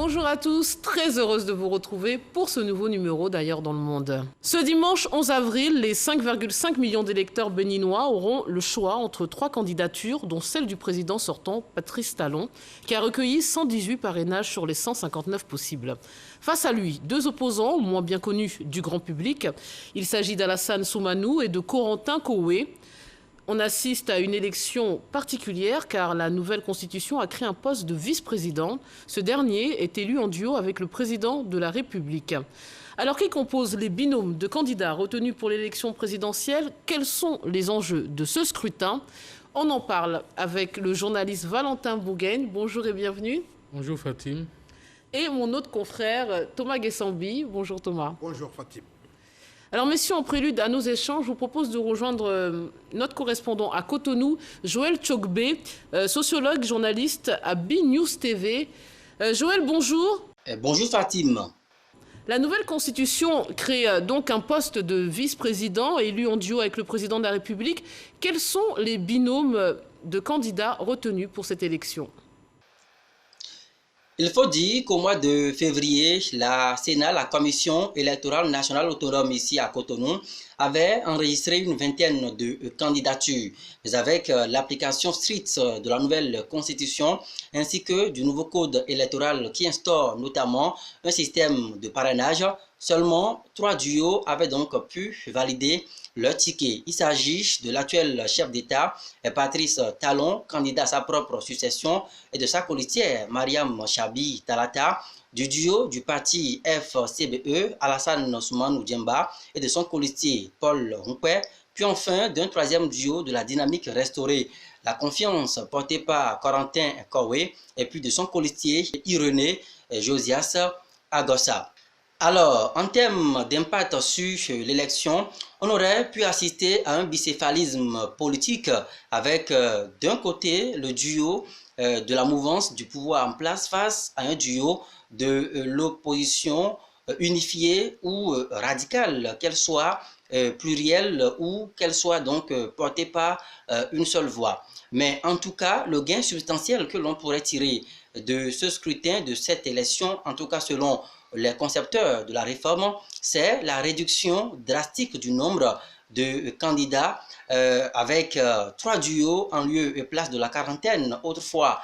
Bonjour à tous, très heureuse de vous retrouver pour ce nouveau numéro d'Ailleurs dans le monde. Ce dimanche 11 avril, les 5,5 millions d'électeurs béninois auront le choix entre 3 candidatures, dont celle du président sortant, Patrice Talon, qui a recueilli 118 parrainages sur les 159 possibles. Face à lui, 2 opposants, moins bien connus du grand public. Il s'agit d'Alassane Soumanou et de Corentin Koué. On assiste à une élection particulière car la nouvelle constitution a créé un poste de vice-président. Ce dernier est élu en duo avec le président de la République. Alors qui compose les binômes de candidats retenus pour l'élection présidentielle? Quels sont les enjeux de ce scrutin? On en parle avec le journaliste Valentin Bougain. Bonjour et bienvenue. Bonjour Fatim. Et mon autre confrère Thomas Guessambi. Bonjour Thomas. Bonjour Fatim. Alors messieurs, en prélude à nos échanges, je vous propose de rejoindre notre correspondant à Cotonou, Joël Tchokbé, sociologue, journaliste à B-News TV. Joël, bonjour. Bonjour Fatim. La nouvelle constitution crée donc un poste de vice-président élu en duo avec le président de la République. Quels sont les binômes de candidats retenus pour cette élection ? Il faut dire qu'au mois de février, la Sénat, la Commission électorale nationale autonome ici à Cotonou, avait enregistré une vingtaine de candidatures. Mais avec l'application stricte de la nouvelle constitution ainsi que du nouveau code électoral qui instaure notamment un système de parrainage, seulement 3 duos avaient donc pu valider leur ticket. Il s'agit de l'actuel chef d'État, Patrice Talon, candidat à sa propre succession, et de sa colistière, Mariam Chabi Talata, du duo du parti FCBE, Alassane Soumanou Djemba, et de son colistier, Paul Humpé, puis enfin d'un troisième duo de la dynamique restaurée, la confiance portée par Corentin Koué, et puis de son colistier, Irénée Josias Agossa. Alors, en termes d'impact sur l'élection, on aurait pu assister à un bicéphalisme politique avec d'un côté le duo de la mouvance du pouvoir en place face à un duo de l'opposition unifiée ou radicale, qu'elle soit plurielle ou qu'elle soit donc portée par une seule voix. Mais en tout cas, le gain substantiel que l'on pourrait tirer de ce scrutin, de cette élection, en tout cas selon les concepteurs de la réforme, c'est la réduction drastique du nombre de candidats avec 3 duos en lieu et place de la quarantaine autrefois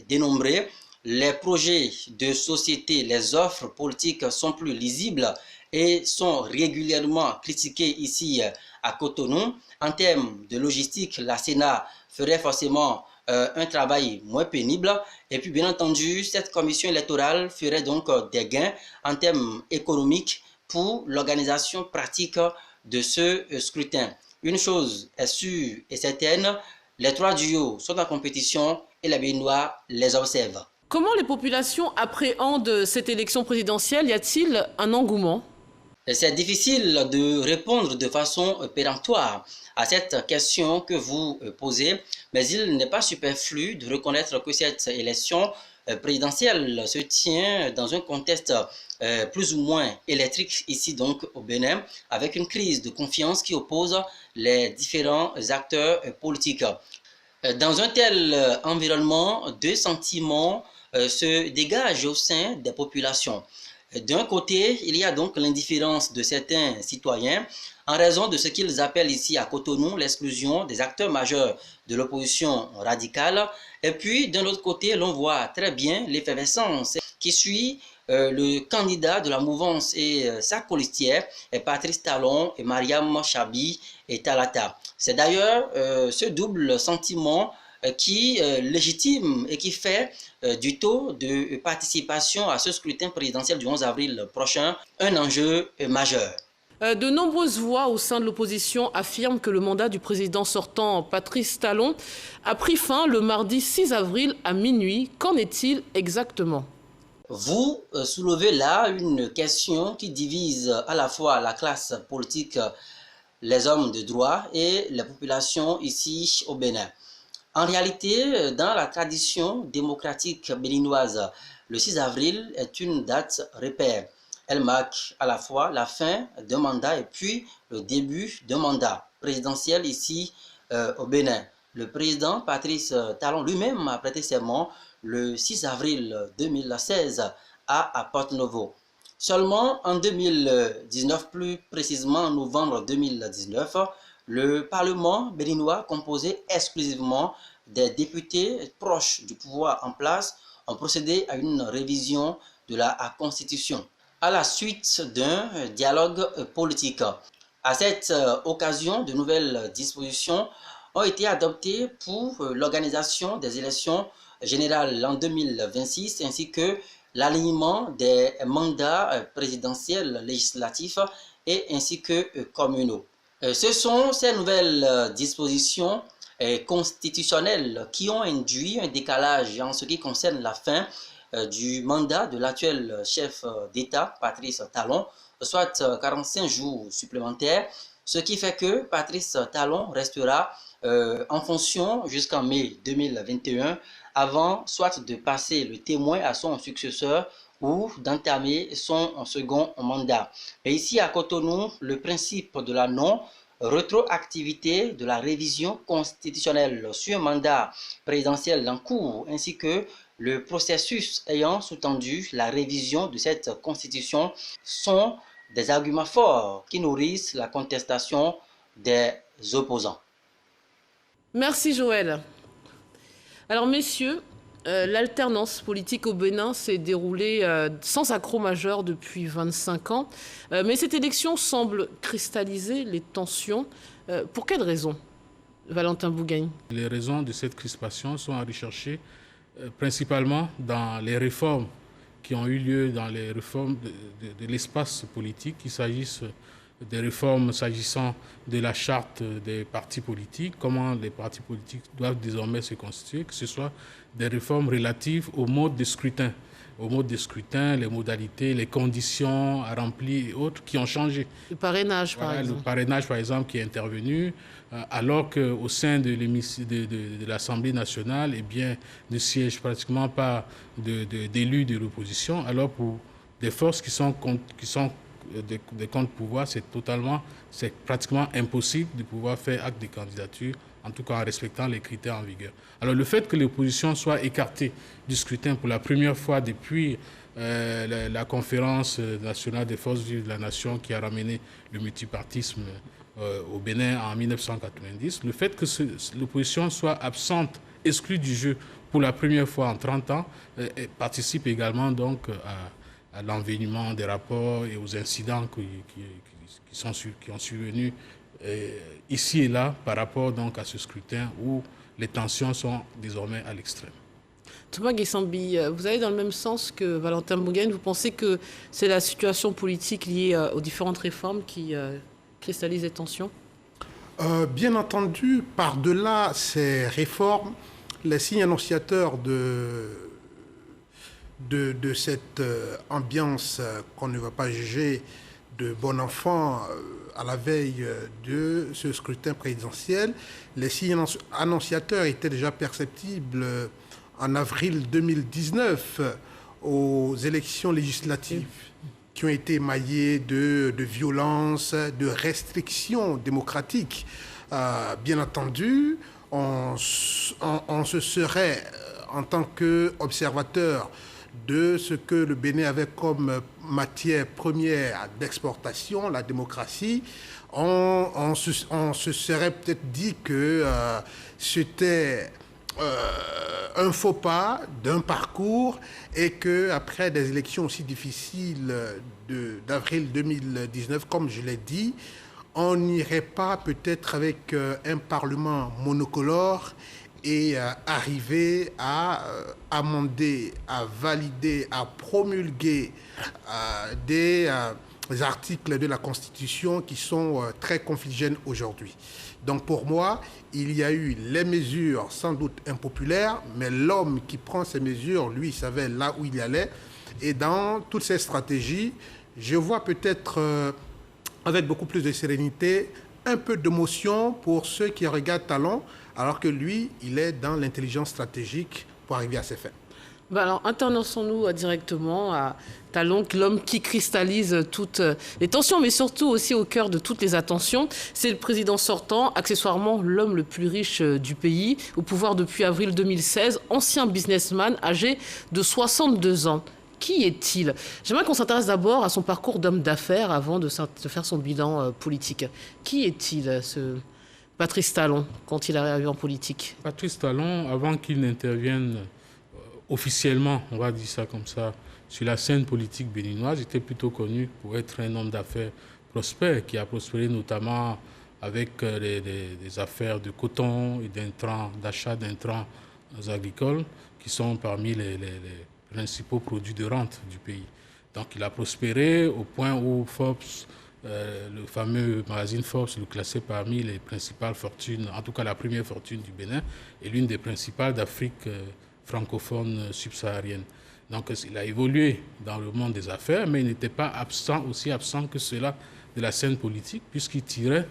dénombrés. Les projets de société, les offres politiques sont plus lisibles et sont régulièrement critiqués ici à Cotonou. En termes de logistique, la Sénat ferait forcément un travail moins pénible. Et puis, bien entendu, cette commission électorale ferait donc des gains en termes économiques pour l'organisation pratique de ce scrutin. Une chose est sûre et certaine, les 3 duos sont en compétition et les Béninois les observent. Comment les populations appréhendent cette élection présidentielle? Y a-t-il un engouement? C'est difficile de répondre de façon péremptoire à cette question que vous posez, mais il n'est pas superflu de reconnaître que cette élection présidentielle se tient dans un contexte plus ou moins électrique ici donc au Bénin, avec une crise de confiance qui oppose les différents acteurs politiques. Dans un tel environnement, 2 sentiments se dégagent au sein des populations. D'un côté, il y a donc l'indifférence de certains citoyens en raison de ce qu'ils appellent ici à Cotonou l'exclusion des acteurs majeurs de l'opposition radicale. Et puis, d'un autre côté, l'on voit très bien l'effervescence qui suit le candidat de la mouvance et sa colistière, Patrice Talon et Mariam Chabi et Talata. C'est d'ailleurs ce double sentiment qui légitime et qui fait du taux de participation à ce scrutin présidentiel du 11 avril prochain un enjeu majeur. De nombreuses voix au sein de l'opposition affirment que le mandat du président sortant Patrice Talon a pris fin le mardi 6 avril à minuit. Qu'en est-il exactement? Vous soulevez là une question qui divise à la fois la classe politique, les hommes de droit et les populations ici au Bénin. En réalité, dans la tradition démocratique béninoise, le 6 avril est une date repère. Elle marque à la fois la fin d'un mandat et puis le début d'un mandat présidentiel ici au Bénin. Le président Patrice Talon lui-même a prêté serment le 6 avril 2016 à Porto-Novo. Seulement en 2019, plus précisément en novembre 2019, le Parlement béninois, composé exclusivement des députés proches du pouvoir en place, ont procédé à une révision de la Constitution, à la suite d'un dialogue politique. À cette occasion, de nouvelles dispositions ont été adoptées pour l'organisation des élections générales en 2026 ainsi que l'alignement des mandats présidentiels, législatifs et ainsi que communaux. Ce sont ces nouvelles dispositions constitutionnelles qui ont induit un décalage en ce qui concerne la fin du mandat de l'actuel chef d'État, Patrice Talon, soit 45 jours supplémentaires, ce qui fait que Patrice Talon restera en fonction jusqu'en mai 2021 avant soit de passer le témoin à son successeur ou d'entamer son second mandat. Et ici à Cotonou, le principe de la non-rétroactivité de la révision constitutionnelle sur un mandat présidentiel en cours ainsi que le processus ayant sous-tendu la révision de cette constitution sont des arguments forts qui nourrissent la contestation des opposants. Merci Joël. Alors messieurs, l'alternance politique au Bénin s'est déroulée sans accroc majeur depuis 25 ans. Mais cette élection semble cristalliser les tensions. Pour quelles raisons, Valentin Bougagne? Les raisons de cette crispation sont à rechercher principalement dans les réformes qui ont eu lieu dans les réformes de l'espace politique, qu'il s'agisse des réformes s'agissant de la charte des partis politiques, comment les partis politiques doivent désormais se constituer, que ce soit des réformes relatives au mode de scrutin, les modalités, les conditions à remplir et autres qui ont changé. Le parrainage, par exemple. Le parrainage, par exemple, qui est intervenu, alors qu'au sein de l'Assemblée nationale, eh bien, ne siège pratiquement pas d'élus de l'opposition, alors pour des forces qui sont des contre-pouvoirs, c'est pratiquement impossible de pouvoir faire acte de candidature, en tout cas en respectant les critères en vigueur. Alors le fait que l'opposition soit écartée du scrutin pour la première fois depuis la conférence nationale des forces vives de la nation qui a ramené le multipartisme au Bénin en 1990, le fait que l'opposition soit absente, exclue du jeu pour la première fois en 30 ans, participe également donc à l'envenimement des rapports et aux incidents qui ont survenu ici et là par rapport donc à ce scrutin où les tensions sont désormais à l'extrême. Thomas Guessambi, vous allez dans le même sens que Valentin Bougagne. Vous pensez que c'est la situation politique liée aux différentes réformes qui cristallise les tensions? Bien entendu, par-delà ces réformes, les signes annonciateurs de cette ambiance qu'on ne va pas juger de bon enfant à la veille de ce scrutin présidentiel. Les signes annonciateurs étaient déjà perceptibles en avril 2019 aux élections législatives qui ont été émaillées de violences, de restrictions démocratiques. Bien entendu, on se serait, en tant qu'observateur de ce que le Bénin avait comme matière première d'exportation, la démocratie, on se serait peut-être dit que c'était un faux pas d'un parcours et qu'après des élections aussi difficiles d'avril 2019, comme je l'ai dit, on n'irait pas peut-être avec un Parlement monocolore et arriver à amender, à valider, à promulguer des articles de la Constitution qui sont très confligènes aujourd'hui. Donc pour moi, il y a eu les mesures sans doute impopulaires, mais l'homme qui prend ces mesures, lui, savait là où il allait. Et dans toutes ces stratégies, je vois peut-être avec beaucoup plus de sérénité, un peu d'émotion pour ceux qui regardent Talon, alors que lui, il est dans l'intelligence stratégique pour arriver à ses fins. Alors, intéressons-nous directement à Talon, l'homme qui cristallise toutes les tensions, mais surtout aussi au cœur de toutes les attentions. C'est le président sortant, accessoirement l'homme le plus riche du pays, au pouvoir depuis avril 2016, ancien businessman âgé de 62 ans. Qui est-il? J'aimerais qu'on s'intéresse d'abord à son parcours d'homme d'affaires avant de faire son bilan politique. Qui est-il, ce Patrice Talon, quand il est arrivé en politique? Patrice Talon, avant qu'il n'intervienne officiellement, on va dire ça comme ça, sur la scène politique béninoise, était plutôt connu pour être un homme d'affaires prospère, qui a prospéré notamment avec des affaires de coton et d'intrants, d'achat d'intrants agricoles, qui sont parmi les principaux produits de rente du pays. Donc il a prospéré au point où Forbes, le fameux magazine Forbes, le classait parmi les principales fortunes, en tout cas la première fortune du Bénin, et l'une des principales d'Afrique francophone subsaharienne. Donc il a évolué dans le monde des affaires, mais il n'était pas aussi absent que cela de la scène politique, puisqu'il tirait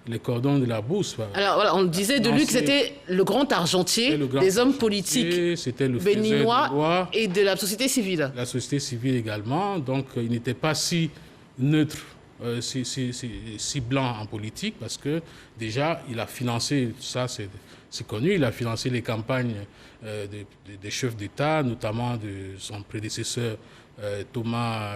les cordons de la bourse. Alors voilà, on disait de lui que c'était le grand argentier des hommes politiques béninois et de la société civile. La société civile également, donc il n'était pas si neutre, si blanc en politique, parce que déjà il a financé, ça c'est connu, il a financé les campagnes des chefs d'État, notamment de son prédécesseur Thomas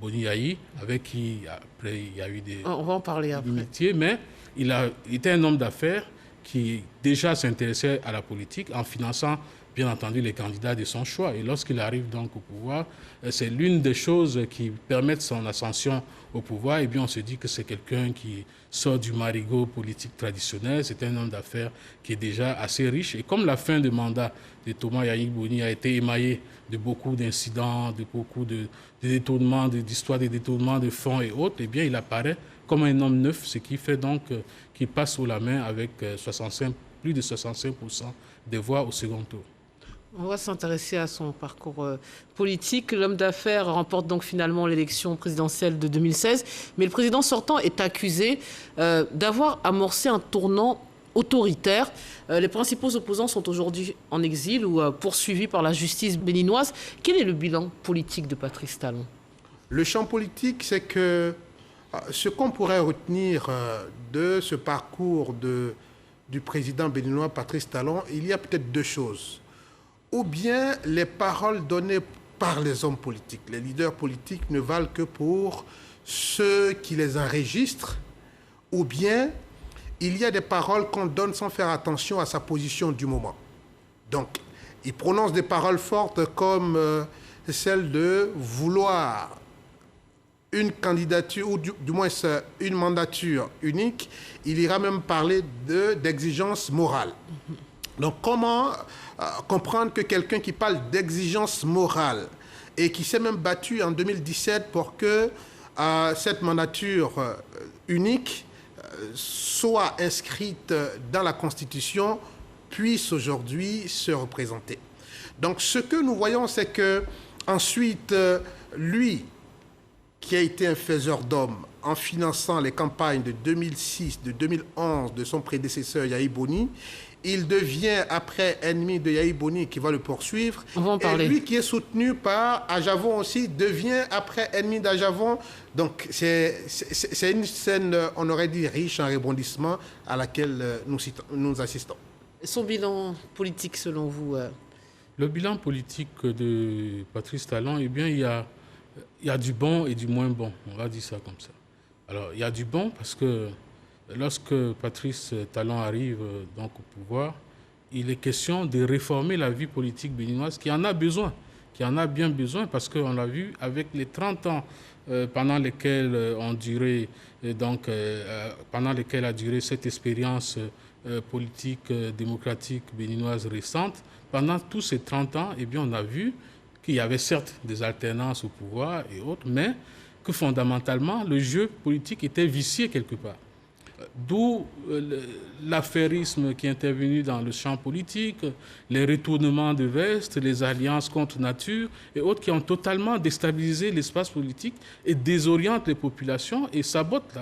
Boni-Yayi, avec qui après il y a eu des on va en parler après. amitiés, mais il était un homme d'affaires qui déjà s'intéressait à la politique en finançant bien entendu les candidats de son choix. Et lorsqu'il arrive donc au pouvoir, c'est l'une des choses qui permettent son ascension au pouvoir. Et bien on se dit que c'est quelqu'un qui sort du marigot politique traditionnel, c'est un homme d'affaires qui est déjà assez riche. Et comme la fin de mandat de Thomas Yayi Boni a été émaillée de beaucoup d'incidents, de beaucoup de détournements, d'histoires de détournements de fonds et autres, eh bien il apparaît comme un homme neuf, ce qui fait donc qu'il passe haut la main avec plus de 65% des voix au second tour. On va s'intéresser à son parcours politique. L'homme d'affaires remporte donc finalement l'élection présidentielle de 2016, mais le président sortant est accusé d'avoir amorcé un tournant autoritaire. Les principaux opposants sont aujourd'hui en exil ou poursuivis par la justice béninoise. Quel est le bilan politique de Patrice Talon? Le champ politique, c'est que ce qu'on pourrait retenir de ce parcours du président béninois Patrice Talon, il y a peut-être deux choses. Ou bien les paroles données par les hommes politiques, les leaders politiques ne valent que pour ceux qui les enregistrent, ou bien il y a des paroles qu'on donne sans faire attention à sa position du moment. Donc, il prononce des paroles fortes comme celle de vouloir une candidature, ou du moins une mandature unique. Il ira même parler d'exigence morale. Donc, comment comprendre que quelqu'un qui parle d'exigence morale et qui s'est même battu en 2017 pour que cette mandature unique soit inscrite dans la Constitution, puisse aujourd'hui se représenter. Donc, ce que nous voyons, c'est que ensuite, lui, qui a été un faiseur d'hommes en finançant les campagnes de 2006, de 2011 de son prédécesseur Yayi Boni, il devient après ennemi de Yayi Boni qui va le poursuivre. On va en parler. Et lui qui est soutenu par Ajavon aussi devient après ennemi d'Ajavon. Donc c'est une scène, on aurait dit, riche en rebondissements à laquelle nous assistons. Son bilan politique selon vous? Le bilan politique de Patrice Talon, eh bien il y a du bon et du moins bon, on va dire ça comme ça. Alors il y a du bon parce que lorsque Patrice Talon arrive donc au pouvoir, il est question de réformer la vie politique béninoise qui en a besoin, qui en a bien besoin parce qu'on l'a vu avec les 30 ans pendant lesquels pendant lesquels a duré cette expérience politique démocratique béninoise récente. Pendant tous ces 30 ans, eh bien, on a vu qu'il y avait certes des alternances au pouvoir et autres, mais que fondamentalement, le jeu politique était vicié quelque part. D'où l'affairisme qui est intervenu dans le champ politique, les retournements de veste, les alliances contre nature et autres qui ont totalement déstabilisé l'espace politique et désorientent les populations et sabotent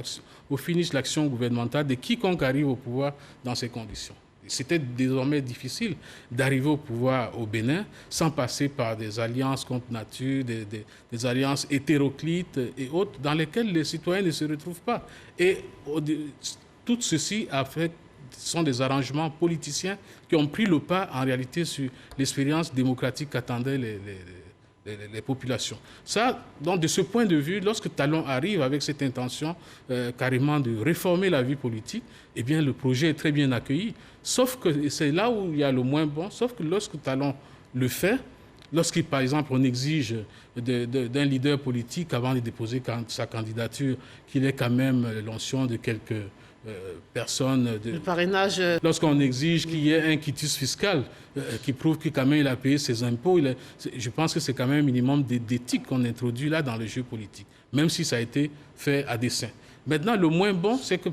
au finish l'action gouvernementale de quiconque arrive au pouvoir dans ces conditions. C'était désormais difficile d'arriver au pouvoir au Bénin sans passer par des alliances contre nature, des alliances hétéroclites et autres dans lesquelles les citoyens ne se retrouvent pas. Et tout ceci sont des arrangements politiciens qui ont pris le pas en réalité sur l'expérience démocratique qu'attendaient les populations. Ça, donc de ce point de vue, lorsque Talon arrive avec cette intention carrément de réformer la vie politique, eh bien le projet est très bien accueilli. Sauf que c'est là où il y a le moins bon, sauf que lorsque Talon le fait, lorsqu'il, par exemple, on exige d'un leader politique, avant de déposer sa candidature, qu'il ait quand même l'onction de quelques personnes... Le parrainage... Lorsqu'on exige qu'il y ait un quitus fiscal qui prouve que quand même il a payé ses impôts, je pense que c'est quand même un minimum d'éthique qu'on introduit là dans le jeu politique, même si ça a été fait à dessein. Maintenant, le moins bon, c'est que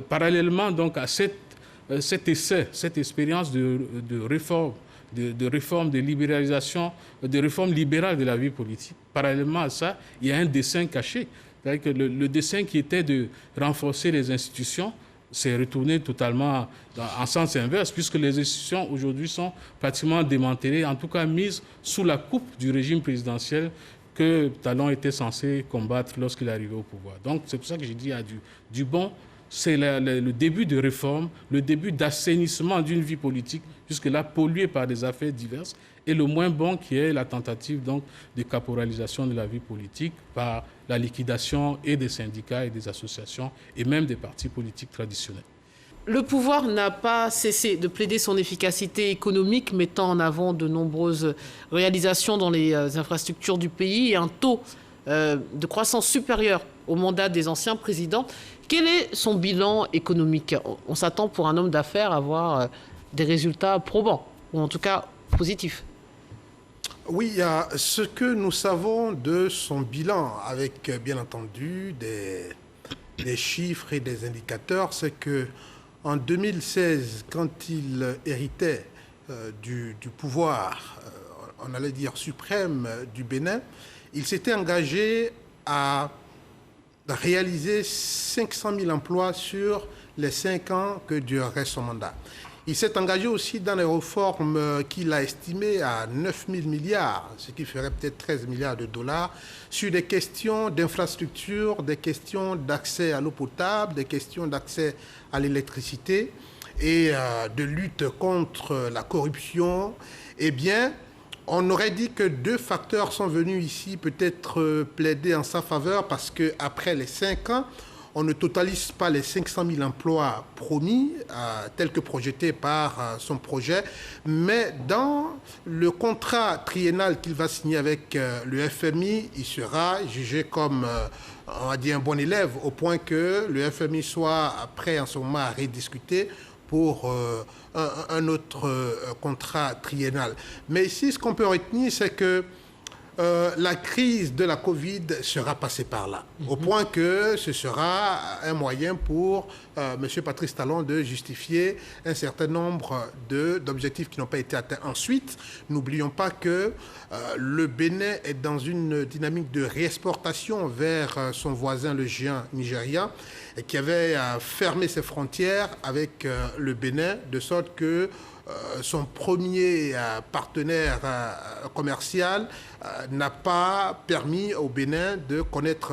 parallèlement donc, à cet essai, cette expérience de réforme, de libéralisation, de réforme libérale de la vie politique. Parallèlement à ça, il y a un dessein caché. C'est-à-dire que le dessein qui était de renforcer les institutions s'est retourné totalement en sens inverse, puisque les institutions aujourd'hui sont pratiquement démantelées, en tout cas mises sous la coupe du régime présidentiel que Talon était censé combattre lorsqu'il est arrivé au pouvoir. Donc c'est pour ça que j'ai dit qu'il y a du bon. C'est le début de réforme, le début d'assainissement d'une vie politique, jusque-là polluée par des affaires diverses, et le moins bon qui est la tentative donc, de caporalisation de la vie politique par la liquidation et des syndicats et des associations, et même des partis politiques traditionnels. Le pouvoir n'a pas cessé de plaider son efficacité économique, mettant en avant de nombreuses réalisations dans les infrastructures du pays et un taux de croissance supérieur au mandat des anciens présidents. Quel est son bilan économique? On s'attend pour un homme d'affaires à avoir des résultats probants, ou en tout cas positifs. Oui, il y a ce que nous savons de son bilan, avec bien entendu des chiffres et des indicateurs, c'est qu'en 2016, quand il héritait du pouvoir, on allait dire suprême du Bénin, il s'était engagé à réaliser 500 000 emplois sur les 5 ans que durerait son mandat. Il s'est engagé aussi dans les réformes qu'il a estimées à 9 000 milliards, ce qui ferait peut-être 13 milliards de dollars, sur des questions d'infrastructure, des questions d'accès à l'eau potable, des questions d'accès à l'électricité et de lutte contre la corruption. Eh bien, on aurait dit que 2 facteurs sont venus ici peut-être plaider en sa faveur parce qu'après les 5 ans, on ne totalise pas les 500 000 emplois promis, tels que projetés par son projet, mais dans le contrat triennal qu'il va signer avec le FMI, il sera jugé comme, on va dire, un bon élève, au point que le FMI soit prêt en ce moment à rediscuter pour un autre contrat triennal. Mais ici, ce qu'on peut retenir, c'est que la crise de la Covid sera passée par là, au point que ce sera un moyen pour M. Patrice Talon de justifier un certain nombre d'objectifs qui n'ont pas été atteints. Ensuite, n'oublions pas que le Bénin est dans une dynamique de réexportation vers son voisin, le géant nigérian, et qui avait fermé ses frontières avec le Bénin, de sorte que son premier partenaire commercial n'a pas permis au Bénin de connaître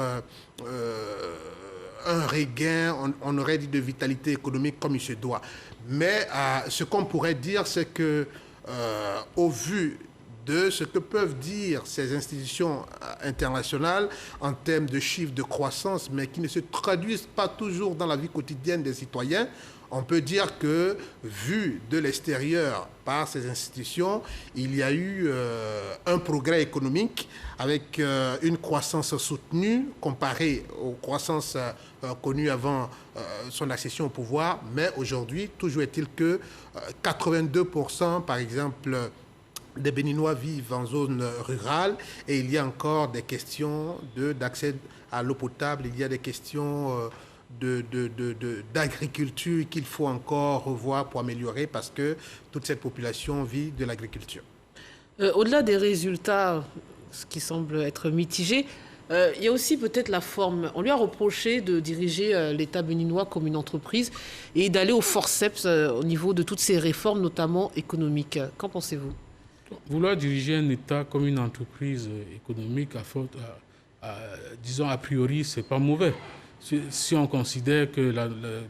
un regain, on aurait dit, de vitalité économique comme il se doit. Mais ce qu'on pourrait dire, c'est que au vu de ce que peuvent dire ces institutions internationales en termes de chiffres de croissance, mais qui ne se traduisent pas toujours dans la vie quotidienne des citoyens, on peut dire que, vu de l'extérieur par ces institutions, il y a eu un progrès économique avec une croissance soutenue comparée aux croissances connues avant son accession au pouvoir. Mais aujourd'hui, toujours est-il que 82%, par exemple, des Béninois vivent en zone rurale et il y a encore des questions d'accès à l'eau potable, il y a des questions d'agriculture qu'il faut encore revoir pour améliorer parce que toute cette population vit de l'agriculture. Au-delà des résultats, ce qui semble être mitigé, il y a aussi peut-être la forme. On lui a reproché de diriger l'État béninois comme une entreprise et d'aller au forceps au niveau de toutes ces réformes, notamment économiques. Qu'en pensez-vous ? Vouloir diriger un État comme une entreprise économique, disons a priori, c'est pas mauvais. Si on considère que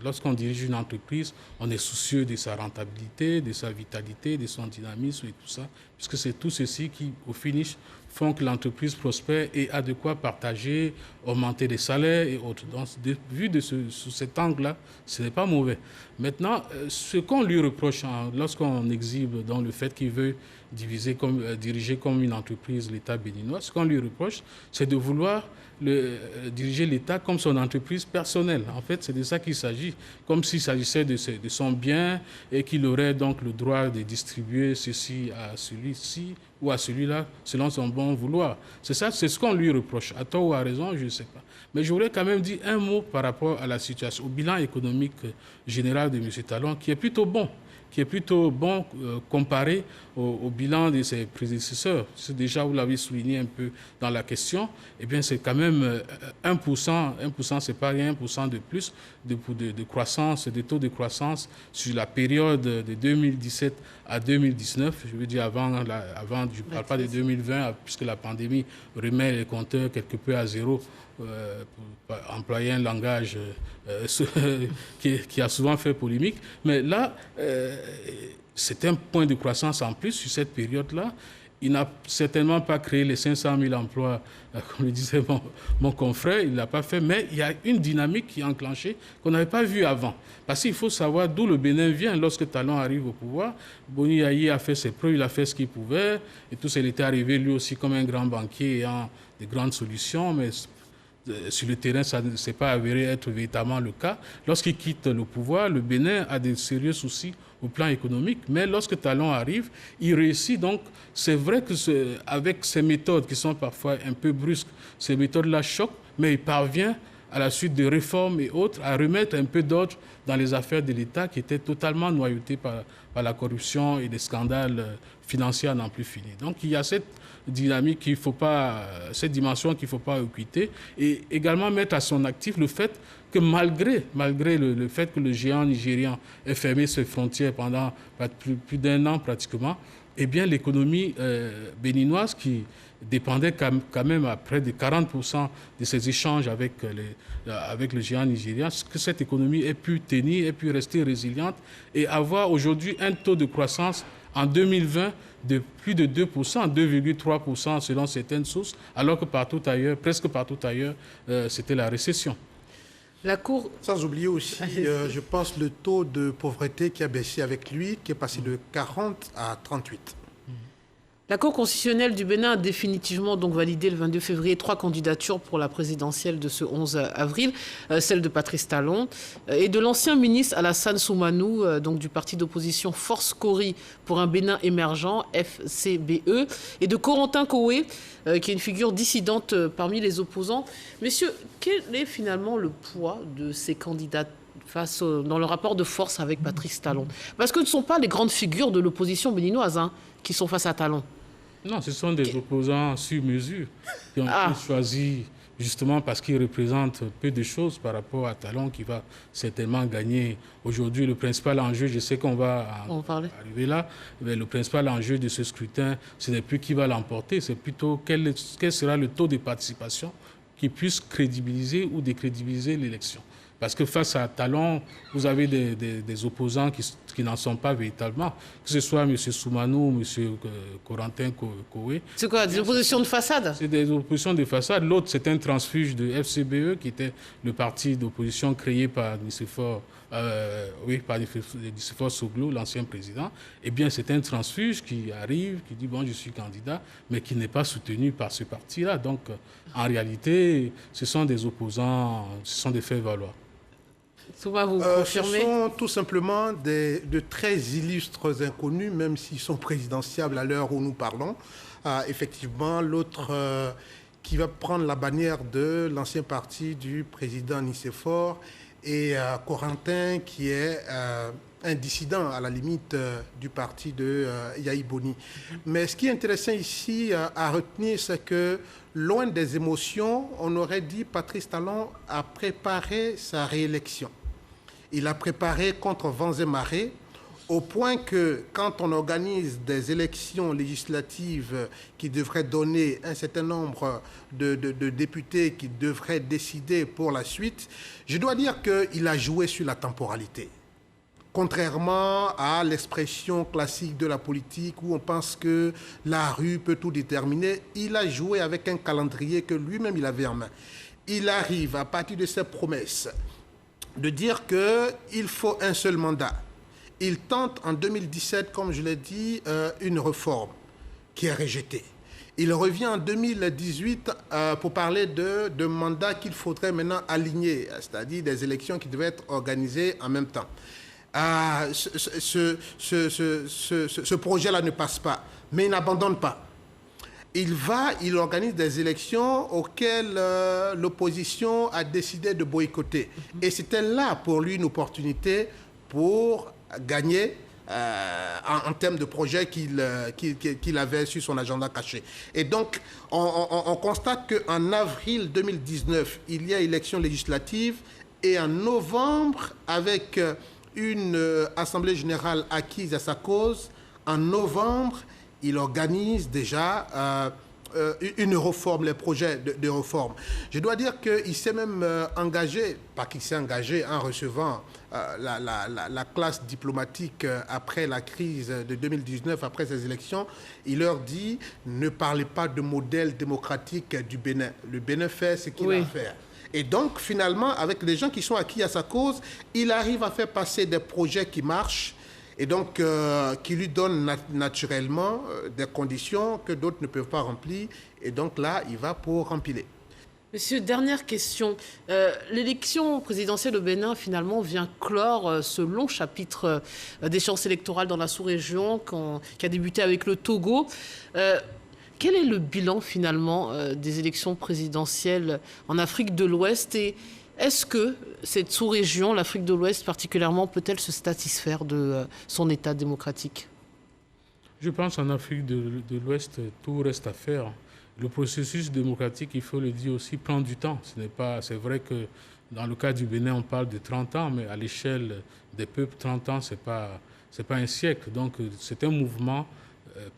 lorsqu'on dirige une entreprise, on est soucieux de sa rentabilité, de sa vitalité, de son dynamisme et tout ça, puisque c'est tout ceci qui, au finish, font que l'entreprise prospère et a de quoi partager, augmenter les salaires et autres. Donc, vu sous cet angle-là, ce n'est pas mauvais. Maintenant, ce qu'on lui reproche lorsqu'on exhibe dans le fait qu'il veut diriger comme une entreprise l'État béninois, ce qu'on lui reproche, c'est de vouloir diriger l'État comme son entreprise personnelle. En fait, c'est de ça qu'il s'agit, comme s'il s'agissait de son bien et qu'il aurait donc le droit de distribuer ceci à celui-ci ou à celui-là selon son bon vouloir. C'est ça, c'est ce qu'on lui reproche. À tort ou à raison, je ne sais pas. Mais je voudrais quand même dire un mot par rapport à la situation, au bilan économique général de M. Talon, qui est plutôt bon. Comparé au bilan de ses prédécesseurs. C'est déjà, vous l'avez souligné un peu dans la question, eh bien c'est quand même 1%, c'est pas rien, 1% de plus de croissance, de taux de croissance sur la période de 2017 à 2019, je veux dire avant je ne parle pas de 2020, puisque la pandémie remet les compteurs quelque peu à zéro, pour employer un langage qui a souvent fait polémique. Mais là, c'est un point de croissance en plus sur cette période-là. Il n'a certainement pas créé les 500 000 emplois, comme le disait mon confrère, il ne l'a pas fait, mais il y a une dynamique qui est enclenchée qu'on n'avait pas vue avant. Parce qu'il faut savoir d'où le Bénin vient. Lorsque Talon arrive au pouvoir, Boni Yayi a fait ses preuves, il a fait ce qu'il pouvait, et tout ça, il était arrivé lui aussi comme un grand banquier ayant de grandes solutions, mais sur le terrain, ça ne s'est pas avéré être véritablement le cas. Lorsqu'il quitte le pouvoir, le Bénin a de sérieux soucis au plan économique, mais lorsque Talon arrive, il réussit. Donc, c'est vrai que avec ces méthodes qui sont parfois un peu brusques, ces méthodes-là choquent, mais il parvient, à la suite de réformes et autres, à remettre un peu d'ordre dans les affaires de l'État qui étaient totalement noyautées par la corruption et des scandales financiers à n'en plus finir. Donc, il y a cette dynamique cette dimension qu'il ne faut pas occulter, et également mettre à son actif le fait que malgré le fait que le géant nigérian ait fermé ses frontières pendant plus d'un an pratiquement, eh bien l'économie béninoise qui dépendait quand même à près de 40% de ses échanges avec le géant nigérian, que cette économie ait pu tenir, ait pu rester résiliente et avoir aujourd'hui un taux de croissance en 2020 de plus de 2%, 2,3% selon certaines sources, alors que presque partout ailleurs, c'était la récession. La Cour... Sans oublier aussi, je pense, le taux de pauvreté qui a baissé avec lui, qui est passé de 40 à 38. La Cour constitutionnelle du Bénin a définitivement donc validé le 22 février 3 candidatures pour la présidentielle de ce 11 avril, celle de Patrice Talon et de l'ancien ministre Alassane Soumanou, donc du parti d'opposition Force Cori pour un Bénin émergent, FCBE, et de Corentin Koué, qui est une figure dissidente parmi les opposants. Messieurs, quel est finalement le poids de ces candidats dans le rapport de force avec Patrice Talon? Parce que ce ne sont pas les grandes figures de l'opposition béninoise qui sont face à Talon. Non, ce sont des opposants sur mesure qui ont été choisis justement parce qu'ils représentent peu de choses par rapport à Talon qui va certainement gagner. Aujourd'hui, le principal enjeu, je sais qu'on va arriver là, mais le principal enjeu de ce scrutin, ce n'est plus qui va l'emporter, c'est plutôt quel sera le taux de participation qui puisse crédibiliser ou décrédibiliser l'élection. Parce que face à Talon, vous avez des opposants qui n'en sont pas véritablement, que ce soit M. Soumanou ou M. Corentin Koué. C'est quoi, des oppositions de façade? C'est des oppositions de façade. L'autre, c'est un transfuge de FCBE, qui était le parti d'opposition créé par Nicéphore Soglou, l'ancien président. Eh bien, c'est un transfuge qui arrive, qui dit, bon, je suis candidat, mais qui n'est pas soutenu par ce parti-là. Donc, en réalité, ce sont des opposants, ce sont des faits valoir. Vous confirmez? Ce sont tout simplement de très illustres inconnus, même s'ils sont présidentiables à l'heure où nous parlons. Effectivement, l'autre qui va prendre la bannière de l'ancien parti du président Nicéphore et Corentin, qui est un dissident à la limite du parti de Yayi Boni. Mais ce qui est intéressant ici à retenir, c'est que loin des émotions, on aurait dit Patrice Talon a préparé sa réélection. Il a préparé contre vents et marées, au point que quand on organise des élections législatives qui devraient donner un certain nombre de députés qui devraient décider pour la suite, je dois dire qu'il a joué sur la temporalité. Contrairement à l'expression classique de la politique où on pense que la rue peut tout déterminer, il a joué avec un calendrier que lui-même il avait en main. Il arrive à partir de ses promesses de dire qu'il faut un seul mandat. Il tente en 2017, comme je l'ai dit, une réforme qui est rejetée. Il revient en 2018 pour parler de mandats qu'il faudrait maintenant aligner, c'est-à-dire des élections qui devaient être organisées en même temps. Ce projet-là ne passe pas, mais il n'abandonne pas. Il organise des élections auxquelles l'opposition a décidé de boycotter. Et c'était là pour lui une opportunité pour gagner en termes de projet qu'il avait sur son agenda caché. Et donc, on constate qu'en avril 2019, il y a élection législative et en novembre, avec une assemblée générale acquise à sa cause, en novembre, il organise déjà une réforme, les projets de réforme. Je dois dire qu'il s'est même engagé, pas qu'il s'est engagé en recevant la classe diplomatique après la crise de 2019, après ces élections, il leur dit ne parlez pas de modèle démocratique du Bénin. Le Bénin fait ce qu'il a à faire. Et donc, finalement, avec les gens qui sont acquis à sa cause, il arrive à faire passer des projets qui marchent et donc qui lui donnent naturellement des conditions que d'autres ne peuvent pas remplir. Et donc là, il va pour remplir. Monsieur, dernière question. L'élection présidentielle au Bénin, finalement, vient clore ce long chapitre d'échéance électorale dans la sous-région qui a débuté avec le Togo. Quel est le bilan, finalement, des élections présidentielles en Afrique de l'Ouest et est-ce que cette sous-région, l'Afrique de l'Ouest particulièrement, peut-elle se satisfaire de son état démocratique? Je pense qu'en Afrique de l'Ouest, tout reste à faire. Le processus démocratique, il faut le dire aussi, prend du temps. C'est vrai que dans le cas du Bénin, on parle de 30 ans, mais à l'échelle des peuples, 30 ans, c'est pas un siècle. Donc c'est un mouvement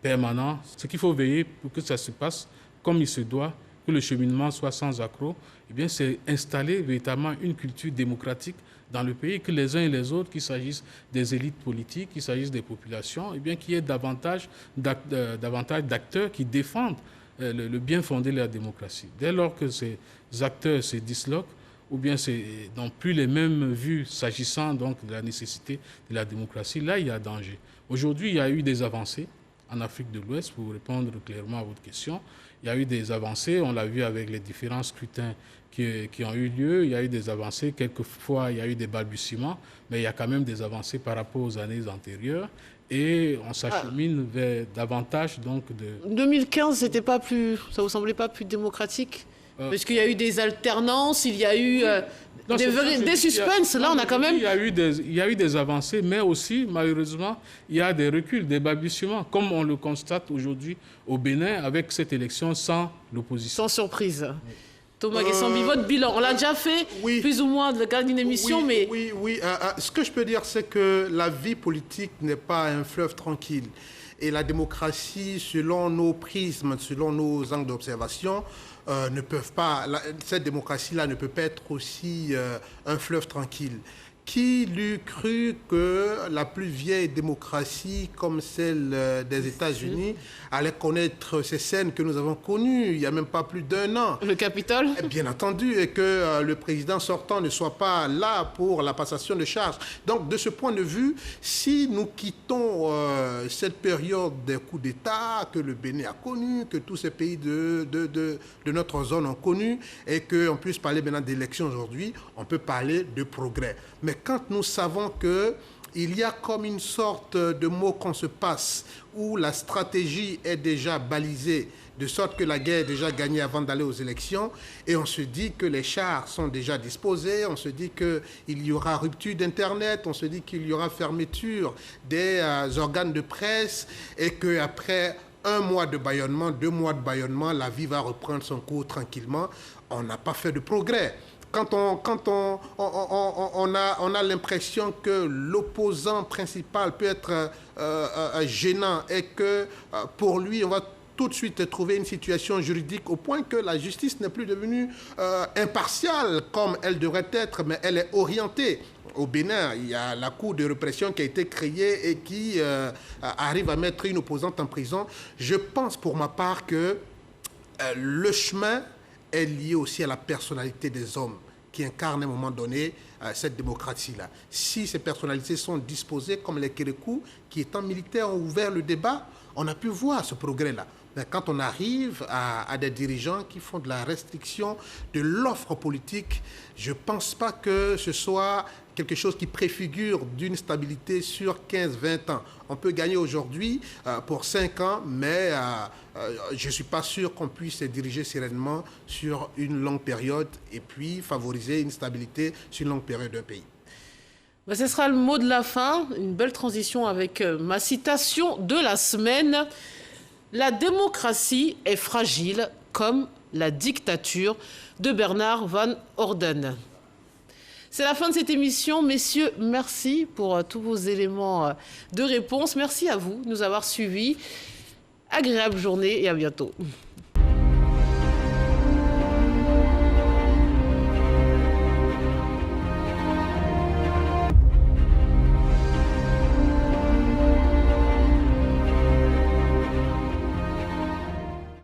permanent. Ce qu'il faut veiller pour que ça se passe comme il se doit, que le cheminement soit sans accroc, eh bien, c'est installer véritablement une culture démocratique dans le pays, que les uns et les autres, qu'il s'agisse des élites politiques, qu'il s'agisse des populations, eh bien, qu'il y ait davantage d'acteurs qui défendent le bien fondé de la démocratie. Dès lors que ces acteurs se disloquent, ou bien n'ont plus les mêmes vues s'agissant donc de la nécessité de la démocratie, là, il y a danger. Aujourd'hui, il y a eu des avancées en Afrique de l'Ouest, pour répondre clairement à votre question. Il y a eu des avancées, on l'a vu avec les différents scrutins qui ont eu lieu. Il y a eu des avancées, quelquefois il y a eu des balbutiements, mais il y a quand même des avancées par rapport aux années antérieures. Et on s'achemine vers davantage donc de... 2015, ça vous semblait pas plus démocratique? Parce qu'il y a eu des alternances, il y a eu des suspens. Là, on a quand même... Il y a eu des avancées, mais aussi, malheureusement, il y a des reculs, des balbutiements, comme on le constate aujourd'hui au Bénin avec cette élection sans l'opposition. Sans surprise. Oui. Thomas Guessambi, votre bilan, on l'a déjà fait, plus ou moins, dans le cadre d'une émission, mais... Oui. Ce que je peux dire, c'est que la vie politique n'est pas un fleuve tranquille. Et la démocratie, selon nos prismes, selon nos angles d'observation, cette démocratie-là ne peut pas être aussi un fleuve tranquille. Qui l'eût cru que la plus vieille démocratie comme celle des États-Unis allait connaître ces scènes que nous avons connues il n'y a même pas plus d'1 an. Le Capitole? Bien entendu, et que le président sortant ne soit pas là pour la passation de charges. Donc, de ce point de vue, si nous quittons cette période des coups d'État que le Bénin a connu, que tous ces pays de notre zone ont connu, et qu'on puisse parler maintenant d'élections aujourd'hui, on peut parler de progrès. Mais quand nous savons qu'il y a comme une sorte de mot qu'on se passe, où la stratégie est déjà balisée, de sorte que la guerre est déjà gagnée avant d'aller aux élections, et on se dit que les chars sont déjà disposés, on se dit qu'il y aura rupture d'Internet, on se dit qu'il y aura fermeture des organes de presse, et qu'après 1 mois de bâillonnement, 2 mois de bâillonnement, la vie va reprendre son cours tranquillement. On n'a pas fait de progrès. Quand on a l'impression que l'opposant principal peut être gênant et que pour lui, on va tout de suite trouvé une situation juridique au point que la justice n'est plus devenue impartiale comme elle devrait être, mais elle est orientée. Au Bénin, il y a la cour de répression qui a été créée et qui arrive à mettre une opposante en prison. Je pense pour ma part que le chemin est lié aussi à la personnalité des hommes qui incarnent à un moment donné cette démocratie-là. Si ces personnalités sont disposées, comme les Kérékou, qui étant militaires ont ouvert le débat, on a pu voir ce progrès-là. Mais quand on arrive à des dirigeants qui font de la restriction de l'offre politique, je ne pense pas que ce soit quelque chose qui préfigure d'une stabilité sur 15-20 ans. On peut gagner aujourd'hui pour 5 ans, mais je ne suis pas sûr qu'on puisse se diriger sereinement sur une longue période et puis favoriser une stabilité sur une longue période d'un pays. Ce sera le mot de la fin, une belle transition avec ma citation de la semaine. La démocratie est fragile comme la dictature de Bernard Van Orden. C'est la fin de cette émission. Messieurs, merci pour tous vos éléments de réponse. Merci à vous de nous avoir suivis. Agréable journée et à bientôt.